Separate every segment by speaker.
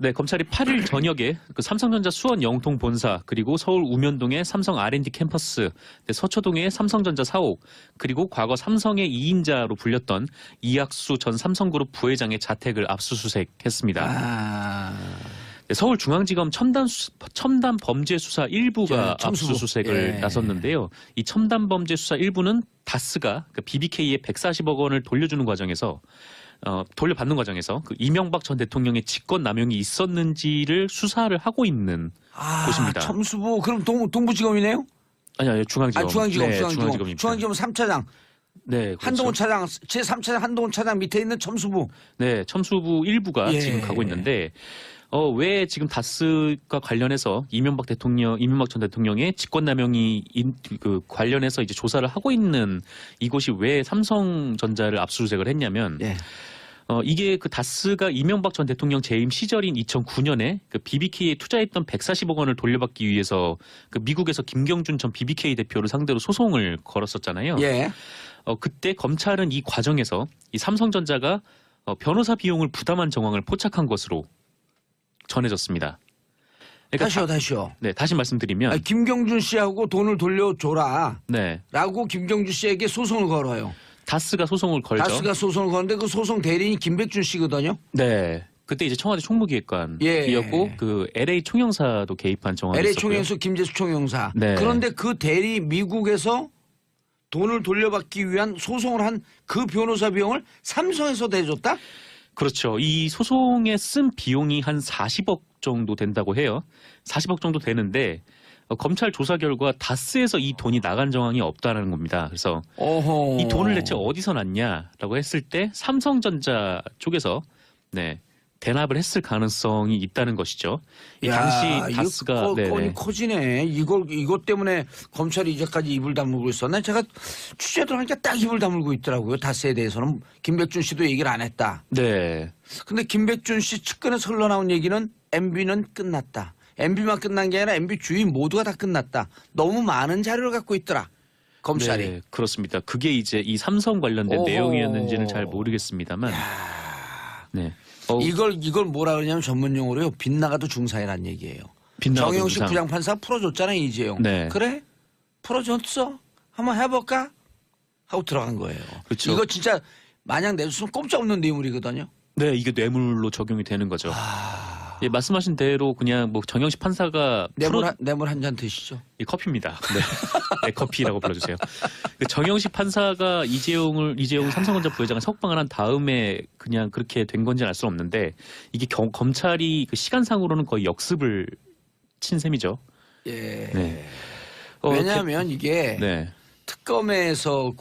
Speaker 1: 네, 검찰이 8일 저녁에 그 삼성전자 수원 영통 본사 그리고 서울 우면동의 삼성 R&D 캠퍼스, 네, 서초동의 삼성전자 사옥 그리고 과거 삼성의 2인자로 불렸던 이학수 전 삼성그룹 부회장의 자택을 압수수색했습니다. 네, 서울중앙지검 첨단 범죄 수사 1부가 압수수색을 나섰는데요. 이 첨단 범죄 수사 1부는 다스가 그 BBK에 140억 원을 돌려주는 과정에서 돌려받는 과정에서 그 이명박 전 대통령의 직권 남용이 있었는지를 수사를 하고 있는 곳입니다.
Speaker 2: 첨수부 그럼 동부지검이네요?
Speaker 1: 아니요, 중앙지검.
Speaker 2: 중앙지검,
Speaker 1: 네,
Speaker 2: 중앙지검. 중앙지검 3차장.
Speaker 1: 네, 그렇죠.
Speaker 2: 한동훈 차장, 제3차장 한동훈 차장 밑에 있는 첨수부.
Speaker 1: 네, 첨수부 1부가 지금 가고 있는데 왜 지금 다스가 관련해서 이명박 전 대통령의 직권남용이 그 관련해서 이제 조사를 하고 있는 이곳이 왜 삼성전자를 압수수색을 했냐면 이게 그 다스가 이명박 전 대통령 재임 시절인 2009년에 그 BBK에 투자했던 140억 원을 돌려받기 위해서 그 미국에서 김경준 전 BBK 대표를 상대로 소송을 걸었었잖아요. 그때 검찰은 이 과정에서 이 삼성전자가 변호사 비용을 부담한 정황을 포착한 것으로 전해졌습니다. 그러니까
Speaker 2: 다시요.
Speaker 1: 네, 다시 말씀드리면
Speaker 2: 김경준 씨하고 돈을 돌려줘라.
Speaker 1: 네.
Speaker 2: 라고 김경준 씨에게 소송을 걸어요.
Speaker 1: 다스가 소송을 걸죠.
Speaker 2: 다스가 소송을 거는데 그 소송 대리인이 김백준 씨거든요.
Speaker 1: 네. 그때 이제 청와대 총무기획관이었고 그 LA 총영사도 개입한 정황이
Speaker 2: LA
Speaker 1: 있었고요.
Speaker 2: 총영사 김재수 총영사.
Speaker 1: 네.
Speaker 2: 그런데 그 대리 미국에서 돈을 돌려받기 위한 소송을 한 그 변호사 비용을 삼성에서 대줬다?
Speaker 1: 그렇죠. 이 소송에 쓴 비용이 한 40억 정도 된다고 해요. 40억 정도 되는데 검찰 조사 결과 다스에서 이 돈이 나간 정황이 없다는 겁니다. 그래서 이 돈을 대체 어디서 났냐라고 했을 때 삼성전자 쪽에서 대납을 했을 가능성이 있다는 것이죠. 당시 다스가
Speaker 2: 건이 커지네. 이것 때문에 검찰이 이제까지 입을 다물고 있었나? 제가 취재 들어가니까 딱 입을 다물고 있더라고요. 다스에 대해서는 김백준 씨도 얘기를 안 했다.
Speaker 1: 네.
Speaker 2: 근데 김백준 씨 측근에서 흘러나온 얘기는 MB는 끝났다. MB만 끝난 게 아니라 MB 주인 모두가 다 끝났다. 너무 많은 자료를 갖고 있더라. 검찰이.
Speaker 1: 네, 그렇습니다. 그게 이제 이 삼성 관련된 내용이었는지는 잘 모르겠습니다만. 네.
Speaker 2: 이걸 뭐라 그러냐면 전문 용어로요. 빗나가도 중사이란 얘기예요. 정영식 부장판사 풀어줬잖아요. 이재용.
Speaker 1: 네.
Speaker 2: 그래? 풀어줬어? 한번 해볼까? 하고 들어간 거예요.
Speaker 1: 그렇죠.
Speaker 2: 이거 진짜 마냥 내줬으면 꼼짝없는 뇌물이거든요.
Speaker 1: 네, 이게 뇌물로 적용이 되는 거죠. 예, 말씀하신 대로 그냥 뭐 정영식 판사가
Speaker 2: 뇌물 한 잔 드시죠.
Speaker 1: 예, 커피입니다. 네. 네, 커피라고 불러주세요. 정영식 판사가 이재용 삼성전자 부회장을 석방을 한 다음에 그냥 그렇게 된 건지는 알 수는 없는데 이게 검찰이 그 시간상으로는 거의 역습을 친 셈이죠.
Speaker 2: 예.
Speaker 1: 네.
Speaker 2: 왜냐하면 이게 특검에서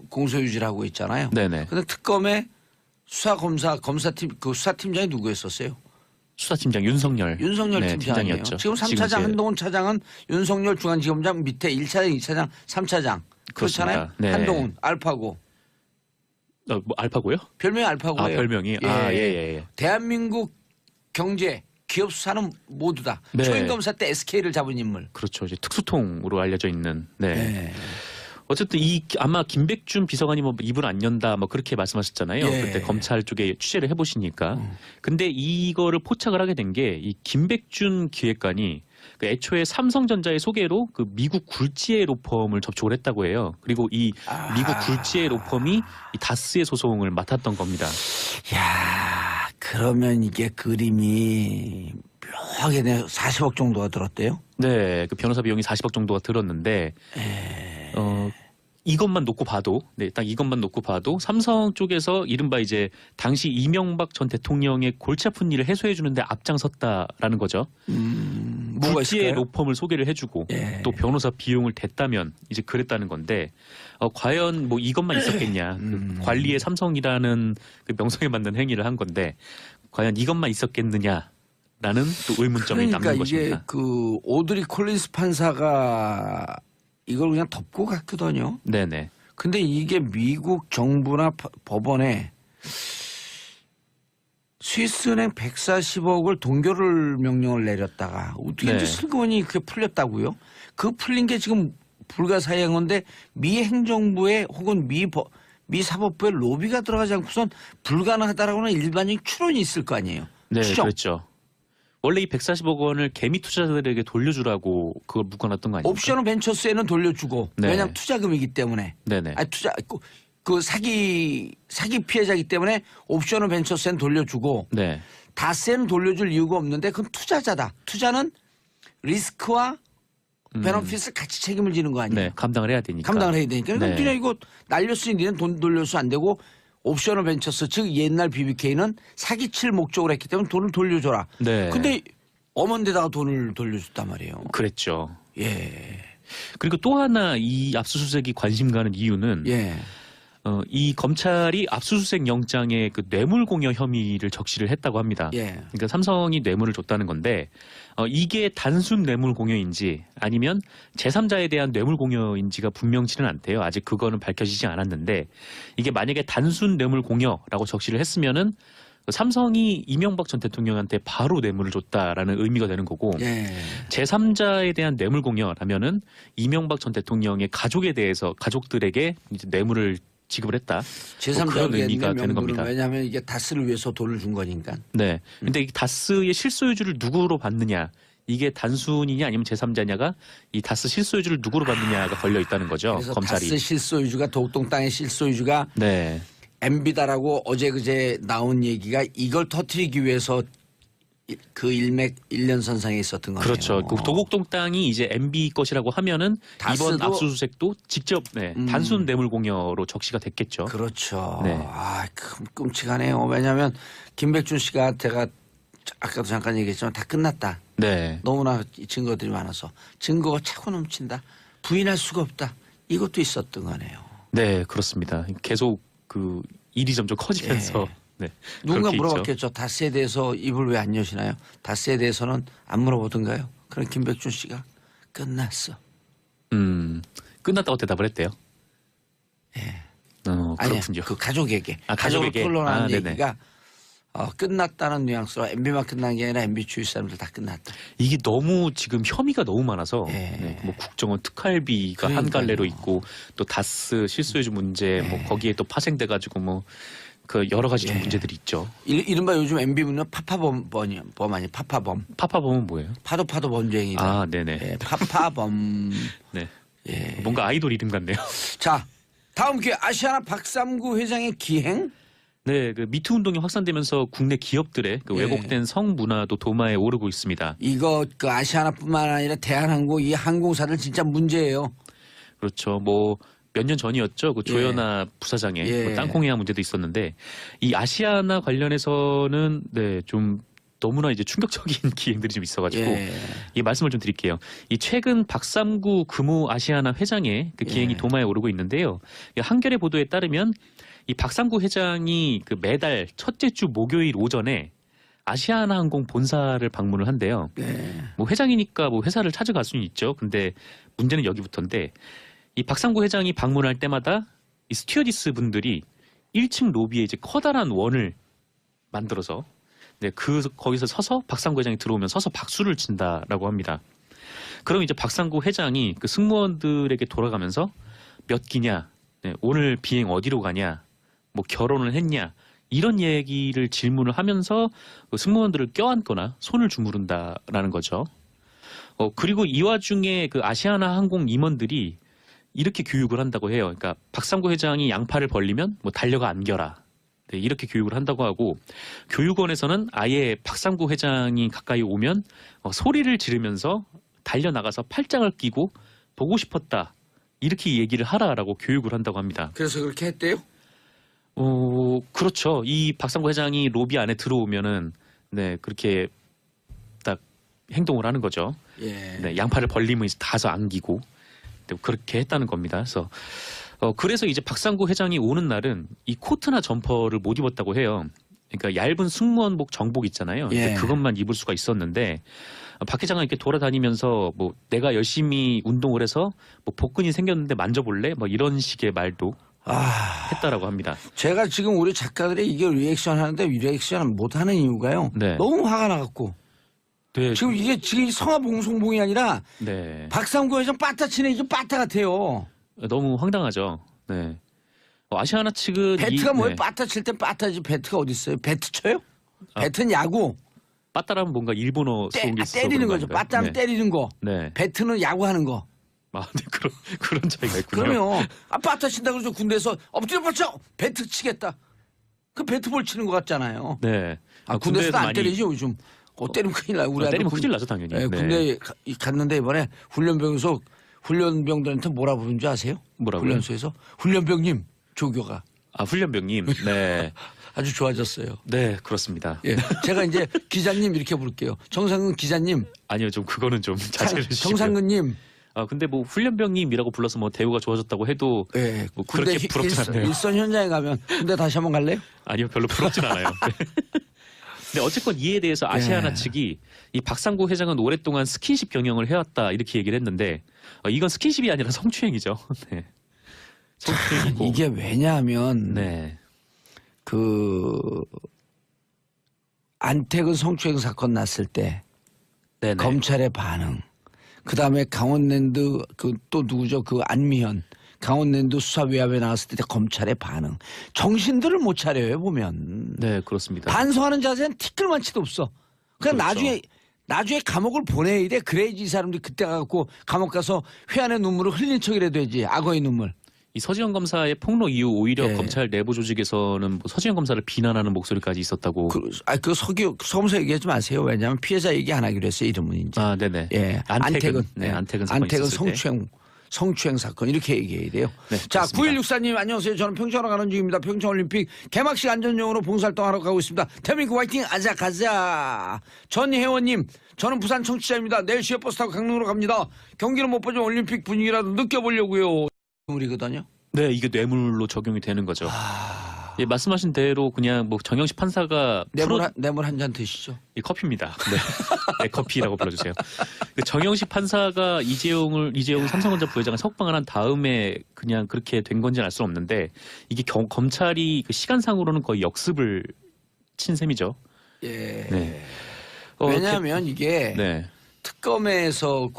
Speaker 2: 공소유지를 하고 있잖아요.
Speaker 1: 네네.
Speaker 2: 근데 특검에 검사팀 그 수사팀장이 누구였었어요?
Speaker 1: 수사팀장 윤석열
Speaker 2: 팀장이에요. 지금 3차장 한동훈 차장은 윤석열 중앙지검장 밑에 1차장, 2차장, 3차장. 그렇잖아요.
Speaker 1: 네.
Speaker 2: 한동훈 알파고.
Speaker 1: 뭐 알파고요?
Speaker 2: 별명이 알파고예요.
Speaker 1: 별명이. 예.
Speaker 2: 대한민국 경제 기업 수사는 모두 다.
Speaker 1: 네.
Speaker 2: 초임검사 때 SK를 잡은 인물.
Speaker 1: 그렇죠. 이제 특수통으로 알려져 있는. 네. 어쨌든 아마 김백준 비서관이 뭐 입을 안 연다 뭐 그렇게 말씀하셨잖아요. 그때 검찰 쪽에 취재를 해보시니까. 근데 이거를 포착을 하게 된 게 이 김백준 기획관이 그 애초에 삼성전자의 소개로 그 미국 굴지의 로펌을 접촉을 했다고 해요. 그리고 이 미국 굴지의 로펌이 이 다스의 소송을 맡았던 겁니다.
Speaker 2: 야, 그러면 이게 그림이 묘하게 40억 정도가 들었대요?
Speaker 1: 네, 그 변호사 비용이 40억 정도가 들었는데. 이것만 놓고 봐도, 딱 이것만 놓고 봐도 삼성 쪽에서 이른바 이제 당시 이명박 전 대통령의 골치 아픈 일을 해소해 주는데 앞장섰다라는 거죠. 굴지의 로펌을 소개를 해주고 또 변호사 비용을 댔다면 이제 그랬다는 건데 과연 뭐 이것만 있었겠냐? 그 관리의 삼성이라는 그 명성에 맞는 행위를 한 건데 과연 이것만 있었겠느냐라는 또 의문점이 남는 것입니다.
Speaker 2: 그러니까 이게 그 오드리 콜린스 판사가 이걸 그냥 덮고 갔거든요.
Speaker 1: 네네.
Speaker 2: 근데 이게 미국 정부나 법원에 스위스은행 140억을 동결을 명령을 내렸다가 어떻게 이제 슬그머니 그게 풀렸다고요? 그 풀린 게 지금 불가사의한 건데 미 행정부에 혹은 미 사법부에 로비가 들어가지 않고선 불가능하다라고는 일반적인 추론이 있을 거 아니에요.
Speaker 1: 네,
Speaker 2: 추정.
Speaker 1: 그랬죠. 원래 이 140억 원을 개미 투자자들에게 돌려주라고 그걸 묶어놨던 거 아닙니까?
Speaker 2: 옵션 벤처스에는 돌려주고
Speaker 1: 네.
Speaker 2: 왜냐하면 투자금이기 때문에.
Speaker 1: 네네.
Speaker 2: 아니, 그 사기 피해자이기 때문에 옵션 벤처스에는 돌려주고
Speaker 1: 네.
Speaker 2: 다스에는 돌려줄 이유가 없는데 그건 투자자다. 투자는 리스크와 베너핏을 같이 책임을 지는 거 아니에요?
Speaker 1: 네, 감당을 해야 되니까.
Speaker 2: 감당을 해야 되니까. 그럼
Speaker 1: 네.
Speaker 2: 그냥 이거 날렸으니 니는 돈 돌려서 안 되고 옵셔널 벤처스 즉 옛날 BBK는 사기칠 목적으로 했기 때문에 돈을 돌려줘라.
Speaker 1: 네.
Speaker 2: 근데 엄한데다가 돈을 돌려줬단 말이에요.
Speaker 1: 그랬죠.
Speaker 2: 예.
Speaker 1: 그리고 또 하나 이 압수수색이 관심 가는 이유는
Speaker 2: 예.
Speaker 1: 이 검찰이 압수수색 영장에 그 뇌물공여 혐의를 적시를 했다고 합니다.
Speaker 2: 예.
Speaker 1: 그러니까 삼성이 뇌물을 줬다는 건데 이게 단순 뇌물공여인지 아니면 제3자에 대한 뇌물공여인지가 분명치는 않대요. 아직 그거는 밝혀지지 않았는데 이게 만약에 단순 뇌물공여라고 적시를 했으면은 삼성이 이명박 전 대통령한테 바로 뇌물을 줬다라는 의미가 되는 거고
Speaker 2: 예.
Speaker 1: 제3자에 대한 뇌물공여라면은 이명박 전 대통령의 가족에 대해서 가족들에게 이제 뇌물을 지급을 했다. 뭐 그런 의미가 되는 겁니다.
Speaker 2: 왜냐하면 이게 다스를 위해서 돈을 준 거니까.
Speaker 1: 네. 근데 이 다스의 실소유주를 누구로 받느냐 이게 단순이냐 아니면 제3자냐가 이 다스 실소유주를 누구로 받느냐가 걸려 있다는 거죠.
Speaker 2: 그래서
Speaker 1: 검찰이.
Speaker 2: 다스 실소유주가 도곡동 땅의 실소유주가
Speaker 1: 네.
Speaker 2: MB다라고 어제 그제 나온 얘기가 이걸 터뜨리기 위해서 그 일련선상에 있었던 거예요.
Speaker 1: 그렇죠. 그 도곡동 땅이 이제 MB 것이라고 하면은 이번
Speaker 2: 다스도-
Speaker 1: 압수수색도 직접 단순 뇌물공여로 적시가 됐겠죠.
Speaker 2: 그렇죠.
Speaker 1: 네.
Speaker 2: 아, 끔찍하네요. 왜냐하면 김백준 씨가 제가 아까도 잠깐 얘기했지만 다 끝났다.
Speaker 1: 네.
Speaker 2: 너무나 증거들이 많아서 증거가 차고 넘친다. 부인할 수가 없다. 이것도 있었던 거네요.
Speaker 1: 네, 그렇습니다. 계속 그 일이 점점 커지면서 네.
Speaker 2: 누군가
Speaker 1: 그렇게 있죠.
Speaker 2: 물어봤겠죠. 다스에 대해서 입을 왜 안 여시나요? 다스에 대해서는 안 물어보던가요? 그럼 김백준 씨가 끝났어.
Speaker 1: 끝났다고 대답을 했대요.
Speaker 2: 예.
Speaker 1: 그렇군요.
Speaker 2: 아니, 그 가족에게.
Speaker 1: 아,
Speaker 2: 가족으로
Speaker 1: 가족에게.
Speaker 2: 토론하는
Speaker 1: 아, 네네.
Speaker 2: 얘기가 끝났다는 뉘앙스로 MB만 끝난 게 아니라 MB 주위 사람들 다 끝났다.
Speaker 1: 이게 너무 지금 혐의가 너무 많아서
Speaker 2: 예.
Speaker 1: 네, 뭐 국정원 특활비가 한
Speaker 2: 그러니까요.
Speaker 1: 갈래로 있고 또 다스 실소유주 문제 뭐 거기에 또 파생돼 가지고 뭐 그 여러 가지 좀
Speaker 2: 예.
Speaker 1: 문제들이 있죠.
Speaker 2: 이른바 요즘 MB 문은 파파범 아니 파파범.
Speaker 1: 파파범은 뭐예요?
Speaker 2: 파도 범죄행위다.
Speaker 1: 아, 네네.
Speaker 2: 예, 파파범.
Speaker 1: 네.
Speaker 2: 예.
Speaker 1: 뭔가 아이돌 이름 같네요.
Speaker 2: 자, 다음 기회 아시아나 박삼구 회장의 기행.
Speaker 1: 네, 그 미투 운동이 확산되면서 국내 기업들의 그
Speaker 2: 예.
Speaker 1: 왜곡된 성문화도 도마에 오르고 있습니다.
Speaker 2: 이거 그 아시아나뿐만 아니라 대한항공 이 항공사들 진짜 문제예요.
Speaker 1: 그렇죠. 뭐 몇 년 전이었죠. 그 조현아 부사장의
Speaker 2: 예.
Speaker 1: 그 땅콩회항 문제도 있었는데 이 아시아나 관련해서는 네, 좀 너무나 이제 충격적인 기행들이 좀 있어가지고
Speaker 2: 예.
Speaker 1: 이 말씀을 좀 드릴게요. 이 최근 박삼구 금호 아시아나 회장의 그 기행이
Speaker 2: 예.
Speaker 1: 도마에 오르고 있는데요. 이 한겨레 보도에 따르면 이 박삼구 회장이 그 매달 첫째 주 목요일 오전에 아시아나 항공 본사를 방문을 한대요.
Speaker 2: 예.
Speaker 1: 뭐 회장이니까 뭐 회사를 찾아갈 수는 있죠. 근데 문제는 여기부터인데 이 박상구 회장이 방문할 때마다 이 스튜어디스 분들이 1층 로비에 이제 커다란 원을 만들어서 네, 거기서 서서 박상구 회장이 들어오면 서서 박수를 친다라고 합니다. 그럼 이제 박상구 회장이 그 승무원들에게 돌아가면서 몇 기냐, 네, 오늘 비행 어디로 가냐, 뭐 결혼을 했냐 이런 얘기를 질문을 하면서 그 승무원들을 껴안거나 손을 주무른다라는 거죠. 그리고 이 와중에 그 아시아나 항공 임원들이 이렇게 교육을 한다고 해요. 그러니까 박상구 회장이 양팔을 벌리면 뭐 달려가 안겨라. 네, 이렇게 교육을 한다고 하고 교육원에서는 아예 박상구 회장이 가까이 오면 소리를 지르면서 달려나가서 팔짱을 끼고 보고 싶었다. 이렇게 얘기를 하라라고 교육을 한다고 합니다.
Speaker 2: 그래서 그렇게 했대요?
Speaker 1: 그렇죠. 이 박상구 회장이 로비 안에 들어오면은 네, 그렇게 딱 행동을 하는 거죠.
Speaker 2: 예.
Speaker 1: 네, 양팔을 벌리면 이제 다서 안기고 그렇게 했다는 겁니다. 그래서 이제 박상구 회장이 오는 날은 이 코트나 점퍼를 못 입었다고 해요. 그러니까 얇은 승무원복 정복 있잖아요.
Speaker 2: 예.
Speaker 1: 그것만 입을 수가 있었는데 박 회장은 이렇게 돌아다니면서 뭐 내가 열심히 운동을 해서 뭐 복근이 생겼는데 만져볼래? 뭐 이런 식의 말도 했다라고 합니다.
Speaker 2: 제가 지금 우리 작가들이 이게 리액션 하는데 리액션 못 하는 이유가요.
Speaker 1: 네.
Speaker 2: 너무 화가 나갖고.
Speaker 1: 네,
Speaker 2: 지금 이게 지금 성화봉송봉이 아니라
Speaker 1: 네,
Speaker 2: 박상구 회장 빠따치네 이게 빠따 같아요.
Speaker 1: 너무 황당하죠. 네. 아시아나 측은
Speaker 2: 배트가 뭐예요?
Speaker 1: 네.
Speaker 2: 빠따 칠 때 빠따지 배트가 어디 있어요? 배트 쳐요? 배트는 야구.
Speaker 1: 빠따라면 뭔가 일본어 수용기
Speaker 2: 때리는 거죠. 빠따라면 때리는 거.
Speaker 1: 네.
Speaker 2: 배트는 야구하는 거.
Speaker 1: 아, 네, 그런 차이가 있군요.
Speaker 2: 그러면 빠따 친다 그러죠. 군대에서 엎드려 뻗쳐 배트 치겠다. 그 배트볼 치는 것 같잖아요.
Speaker 1: 네.
Speaker 2: 군대에서도 안 때리죠 요즘. 때리면 큰일 나요. 우리
Speaker 1: 때리면 큰일 나죠 당연히.
Speaker 2: 네, 군대 갔는데 이번에 훈련병에서 훈련병들한테 뭐라 부르는지 아세요?
Speaker 1: 뭐라고요?
Speaker 2: 훈련소에서 훈련병님 조교가.
Speaker 1: 아, 훈련병님. 네.
Speaker 2: 아주 좋아졌어요.
Speaker 1: 네, 그렇습니다.
Speaker 2: 예, 제가 이제 기자님 이렇게 부를게요. 정상근 기자님.
Speaker 1: 아니요, 좀 그거는 좀 자제해 주시고요.
Speaker 2: 정상근님.
Speaker 1: 아, 근데 뭐 훈련병님이라고 불러서 뭐 대우가 좋아졌다고 해도
Speaker 2: 예,
Speaker 1: 뭐 그렇게 부럽진 않네요.
Speaker 2: 일선 현장에 가면 군대 다시 한번 갈래요?
Speaker 1: 아니요, 별로 부럽진 않아요. 네. 근데 어쨌건 이에 대해서 아시아나 측이 이 박상구 회장은 오랫동안 스킨십 경영을 해왔다 이렇게 얘기를 했는데 이건 스킨십이 아니라 성추행이죠. 네. 성추행이고.
Speaker 2: 이게 왜냐하면
Speaker 1: 네.
Speaker 2: 그 안태근 성추행 사건 났을 때
Speaker 1: 네네.
Speaker 2: 검찰의 반응, 그 다음에 강원랜드 그 또 누구죠? 그 안미현 강원랜드 수사 외압에 나왔을 때 검찰의 반응, 정신들을 못 차려요 보면.
Speaker 1: 네, 그렇습니다.
Speaker 2: 반성하는 자세는 티끌만치도 없어. 그냥
Speaker 1: 그렇죠.
Speaker 2: 나중에 감옥을 보내야 돼. 그래야지 이 사람들이 그때 가고 감옥 가서 회한의 눈물을 흘린 척이라도 해야지. 악어의 눈물.
Speaker 1: 이 서지현 검사의 폭로 이후 오히려
Speaker 2: 예.
Speaker 1: 검찰 내부 조직에서는 뭐 서지현 검사를 비난하는 목소리까지 있었다고.
Speaker 2: 그 서검사 얘기하지 마세요. 왜냐하면 피해자 얘기 안 하기로 했어요. 이름은 이제.
Speaker 1: 아, 네네.
Speaker 2: 예,
Speaker 1: 안태근. 네, 안태근 사건이 있었을 때.
Speaker 2: 성추행 사건 이렇게 얘기해야 돼요.
Speaker 1: 네,
Speaker 2: 자,
Speaker 1: 그렇습니다.
Speaker 2: 9164님 안녕하세요. 저는 평창으로 가는 중입니다. 평창올림픽 개막식 안전용으로 봉사활동하러 가고 있습니다. 대한민국 화이팅 아자 가자. 전혜원님 저는 부산 청취자입니다. 내일 시외버스 타고 강릉으로 갑니다. 경기는 못 보지만 올림픽 분위기라도 느껴보려고요. 우리거든요.
Speaker 1: 네, 이게 뇌물로 적용이 되는 거죠. 예, 말씀하신 대로 그냥 뭐 정영식 판사가
Speaker 2: 뇌물 한 잔 드시죠.
Speaker 1: 이 커피입니다. 네. 네, 커피라고 불러주세요. 그 정영식 판사가 이재용 삼성전자 부회장을 석방을 한 다음에 그냥 그렇게 된 건지는 알 수 없는데 이게 검찰이 그 시간상으로는 거의 역습을 친 셈이죠.
Speaker 2: 예.
Speaker 1: 네.
Speaker 2: 왜냐하면 이게
Speaker 1: 네.
Speaker 2: 특검에서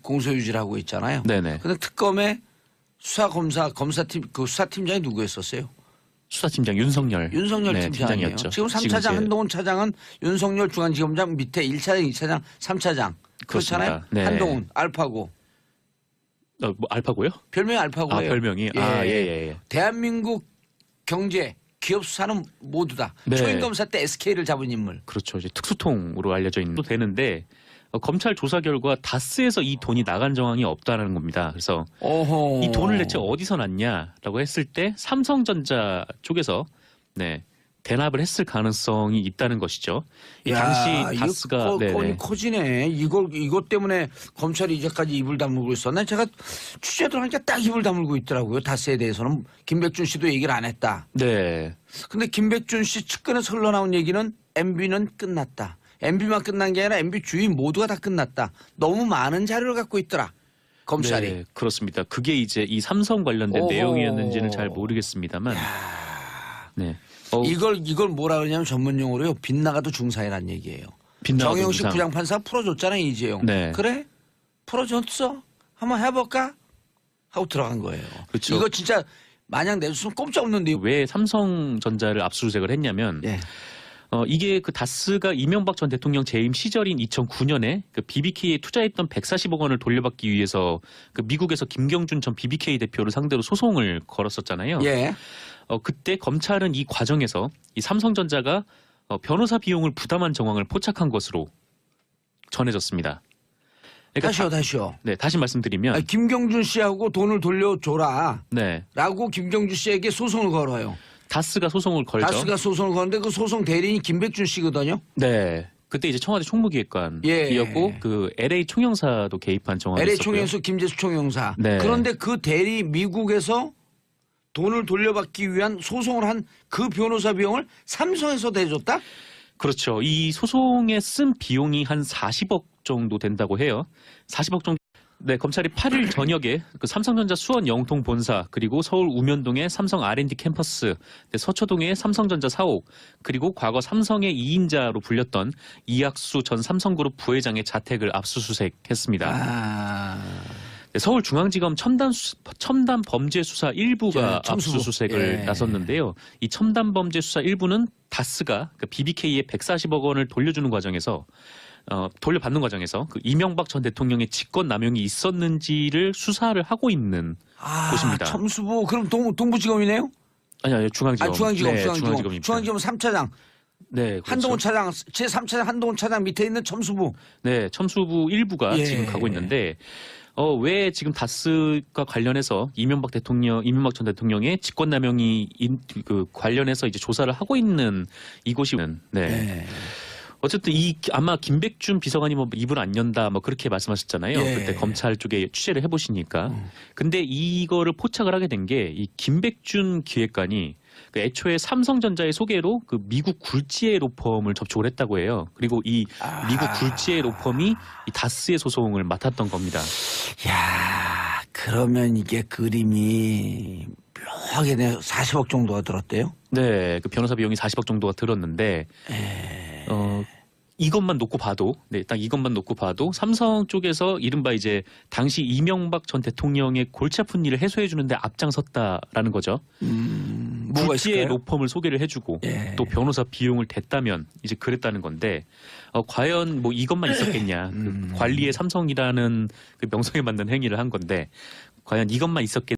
Speaker 2: 공소유지를 하고 있잖아요.
Speaker 1: 네네.
Speaker 2: 근데 특검에 검사팀 그 수사팀장이 누구였었어요?
Speaker 1: 수사팀장 윤석열
Speaker 2: 팀장이에요.
Speaker 1: 팀장이었죠.
Speaker 2: 지금 3차장
Speaker 1: 이제
Speaker 2: 한동훈 차장은 윤석열 중앙지검장 밑에 1차장, 2차장, 3차장. 그렇잖아요.
Speaker 1: 네.
Speaker 2: 한동훈, 알파고.
Speaker 1: 뭐 알파고요?
Speaker 2: 별명이 알파고예요.
Speaker 1: 아, 별명이.
Speaker 2: 예.
Speaker 1: 아, 예.
Speaker 2: 대한민국 경제, 기업 수사는 모두 다.
Speaker 1: 네.
Speaker 2: 초임검사 때 SK를 잡은 인물.
Speaker 1: 그렇죠. 이제 특수통으로 알려져 있는 되는데 검찰 조사 결과 다스에서 이 돈이 나간 정황이 없다는 겁니다. 그래서
Speaker 2: 어허.
Speaker 1: 이 돈을 대체 어디서 났냐라고 했을 때 삼성전자 쪽에서 네, 대납을 했을 가능성이 있다는 것이죠. 이 당시 다스가
Speaker 2: 건이 커지네. 이것 때문에 검찰이 이제까지 입을 다물고 있었나? 제가 취재들 하니까 딱 입을 다물고 있더라고요. 다스에 대해서는 김백준 씨도 얘기를 안 했다.
Speaker 1: 네.
Speaker 2: 근데 김백준 씨 측근에서 흘러나온 얘기는 MB는 끝났다. MB만 끝난 게 아니라 MB 주인 모두가 다 끝났다. 너무 많은 자료를 갖고 있더라. 검찰이.
Speaker 1: 네, 그렇습니다. 그게 이제 이 삼성 관련된
Speaker 2: 오호.
Speaker 1: 내용이었는지는 잘 모르겠습니다만. 네.
Speaker 2: 이걸 뭐라 그러냐면 전문 용어로요. 빗나가도 중사이란 얘기예요.
Speaker 1: 빗나가도
Speaker 2: 정영식
Speaker 1: 중상.
Speaker 2: 부장판사 풀어줬잖아요. 이재용.
Speaker 1: 네.
Speaker 2: 그래? 풀어줬어? 한번 해볼까? 하고 들어간 거예요.
Speaker 1: 그렇죠.
Speaker 2: 이거 진짜 마냥 내줬으면 꼼짝없는데.
Speaker 1: 왜 삼성전자를 압수수색을 했냐면
Speaker 2: 예.
Speaker 1: 이게 그 다스가 이명박 전 대통령 재임 시절인 2009년에 그 BBK에 투자했던 140억 원을 돌려받기 위해서 그 미국에서 김경준 전 BBK 대표를 상대로 소송을 걸었었잖아요.
Speaker 2: 예.
Speaker 1: 그때 검찰은 이 과정에서 이 삼성전자가 변호사 비용을 부담한 정황을 포착한 것으로 전해졌습니다. 그러니까
Speaker 2: 다시요.
Speaker 1: 네, 다시 말씀드리면
Speaker 2: 김경준 씨하고 돈을 돌려줘라.
Speaker 1: 네,
Speaker 2: 라고 김경준 씨에게 소송을 걸어요.
Speaker 1: 다스가 소송을 걸죠.
Speaker 2: 다스가 소송을 거는데 그 소송 대리인이 김백준 씨거든요.
Speaker 1: 네. 그때 이제 청와대 총무기획관이었고 그 LA 총영사도 개입한 정황이
Speaker 2: LA
Speaker 1: 있었고요.
Speaker 2: 총영수 김재수 총영사.
Speaker 1: 네.
Speaker 2: 그런데 그 대리 미국에서 돈을 돌려받기 위한 소송을 한 그 변호사 비용을 삼성에서 대줬다?
Speaker 1: 그렇죠. 이 소송에 쓴 비용이 한 40억 정도 된다고 해요. 40억 정도. 네, 검찰이 8일 저녁에 그 삼성전자 수원 영통 본사 그리고 서울 우면동의 삼성 R&D 캠퍼스, 네, 서초동의 삼성전자 사옥 그리고 과거 삼성의 2인자로 불렸던 이학수 전 삼성그룹 부회장의 자택을 압수수색했습니다.
Speaker 2: 아.
Speaker 1: 서울중앙지검 첨단 범죄 수사 1부가
Speaker 2: 첨수부.
Speaker 1: 압수수색을
Speaker 2: 예.
Speaker 1: 나섰는데요. 이 첨단 범죄 수사 1부는 다스가 BBK에 140억 원을 돌려주는 과정에서 돌려받는 과정에서 그 이명박 전 대통령의 직권 남용이 있었는지를 수사를 하고 있는 곳입니다.
Speaker 2: 첨수부 그럼 동부지검이네요?
Speaker 1: 아니 중앙지검.
Speaker 2: 중앙지검,
Speaker 1: 네,
Speaker 2: 중앙지검.
Speaker 1: 중앙지검입니다.
Speaker 2: 중앙지검 3차장.
Speaker 1: 네, 그렇죠.
Speaker 2: 한동훈 차장, 제3차장 한동훈 차장 밑에 있는 첨수부.
Speaker 1: 네, 첨수부 1부가
Speaker 2: 예.
Speaker 1: 지금 가고 있는데 왜 지금 다스가 관련해서 이명박 전 대통령의 직권남용이 관련해서 이제 조사를 하고 있는 이곳이면
Speaker 2: 네.
Speaker 1: 어쨌든 아마 김백준 비서관이 뭐 입을 안 연다 뭐 그렇게 말씀하셨잖아요.
Speaker 2: 예.
Speaker 1: 그때 검찰 쪽에 취재를 해보시니까. 근데 이거를 포착을 하게 된 게 이 김백준 기획관이 그 애초에 삼성전자의 소개로 그 미국 굴지의 로펌을 접촉을 했다고 해요. 그리고 이 미국 굴지의 로펌이 이 다스의 소송을 맡았던 겁니다.
Speaker 2: 야, 그러면 이게 그림이 묘하게 40억 정도가 들었대요?
Speaker 1: 네, 그 변호사 비용이 40억 정도가 들었는데, 이것만 놓고 봐도, 딱 이것만 놓고 봐도 삼성 쪽에서 이른바 이제 당시 이명박 전 대통령의 골치 아픈 일을 해소해 주는데 앞장섰다라는 거죠.
Speaker 2: 뭐가
Speaker 1: 굴지의
Speaker 2: 있을까요?
Speaker 1: 로펌을 소개를 해주고
Speaker 2: 예.
Speaker 1: 또 변호사 비용을 댔다면 이제 그랬다는 건데, 과연 뭐 이것만 있었겠냐? 그 관리의 삼성이라는 그 명성에 맞는 행위를 한 건데, 과연 이것만 있었겠